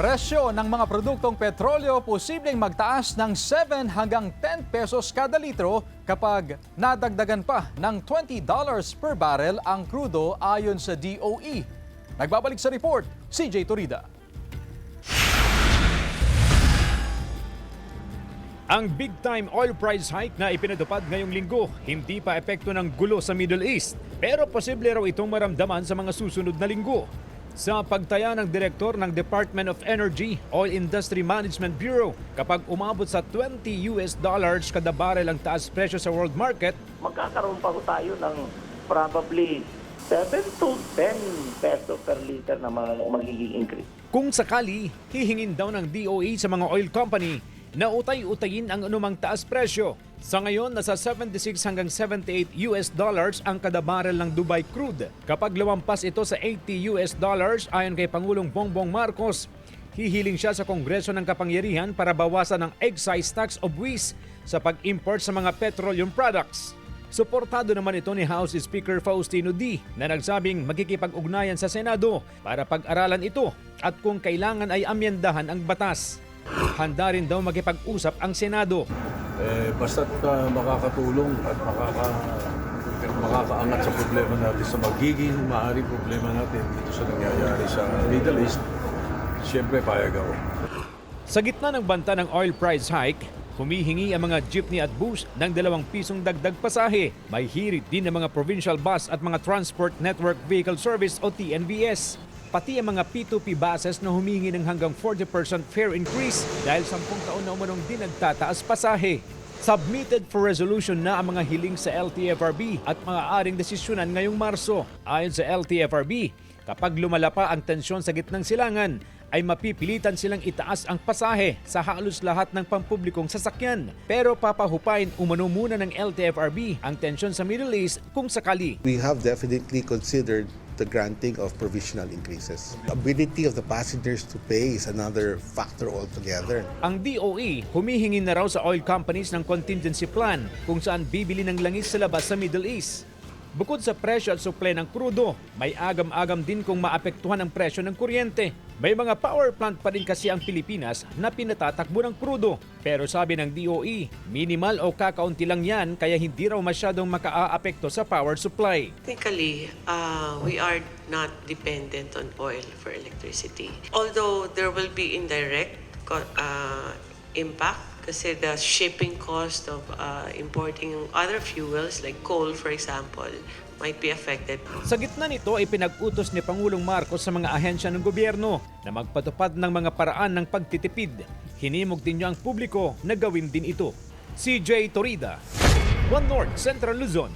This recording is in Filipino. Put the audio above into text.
Presyo ng mga produktong petrolyo posibleng magtaas ng 7 hanggang 10 pesos kada litro kapag nadagdagan pa ng $20 per barrel ang krudo ayon sa DOE. Nagbabalik sa report, CJ Torida. Ang big-time oil price hike na ipinatupad ngayong linggo, hindi pa epekto ng gulo sa Middle East. Pero posible raw itong maramdaman sa mga susunod na linggo. Sa pagtaya ng direktor ng Department of Energy, Oil Industry Management Bureau, kapag umabot sa $20 kada barrel ang taas presyo sa world market, magkakaroon pa tayo ng probably 7 to 10 peso per liter na magiging increase. kung sakali, hihingin daw ng DOE sa mga oil company na utay-utayin ang anumang taas presyo. Sa ngayon, nasa 76 hanggang 78 ang kada barrel ng Dubai crude. Kapag lumampas ito sa 80 ayon kay Pangulong Bongbong Marcos, hihiling siya sa Kongreso ng Kapangyarihan para bawasan ang excise tax o buwis sa pag-import sa mga petroleum products. Suportado naman ito ni House Speaker Faustino D na nagsabing magkikipag-ugnayan sa Senado para pag-aralan ito at kung kailangan ay amyendahan ang batas. Handa rin daw makipag-usap ang Senado. Basta't makakatulong at makakaangat sa problema natin, sa magiging maaaring problema natin dito sa nangyayari sa Middle East, siyempre payag ako. Sa gitna ng banta ng oil price hike, humihingi ang mga jeepney at bus ng 2 pisong dagdag pasahe. May hirit din ng mga provincial bus at mga Transport Network Vehicle Service o TNVS. Pati ang mga P2P buses na humingi ng hanggang 40% fare increase dahil 10 taon na umanong din nagtataas pasahe. Submitted for resolution na ang mga hiling sa LTFRB at maaaring desisyonan ngayong Marso. Ayon sa LTFRB, kapag lumala pa ang tensyon sa gitnang silangan, ay mapipilitan silang itaas ang pasahe sa halos lahat ng pampublikong sasakyan. Pero papahupain umano muna ng LTFRB ang tensyon sa Middle East kung sakali. We have definitely considered the granting of provisional increases. The ability of the passengers to pay is another factor altogether. Ang DOE humihingi na raw sa oil companies ng contingency plan kung saan bibili ng langis sa labas sa Middle East. Bukod sa presyo at supply ng krudo, may agam-agam din kung maapektuhan ang presyo ng kuryente. May mga power plant pa rin kasi ang Pilipinas na pinatatakbo ng krudo. Pero sabi ng DOE, minimal o kakaunti lang yan kaya hindi raw masyadong makaaapekto sa power supply. Technically, we are not dependent on oil for electricity. Although there will be indirect impact kasi the shipping cost of importing other fuels like coal, for example, might be affected. Sa gitna nito ay pinag-utos ni Pangulong Marcos sa mga ahensya ng gobyerno na magpatupad ng mga paraan ng pagtitipid. Hinimok din niya ang publiko na gawin din ito. CJ Torida, One North, Central Luzon.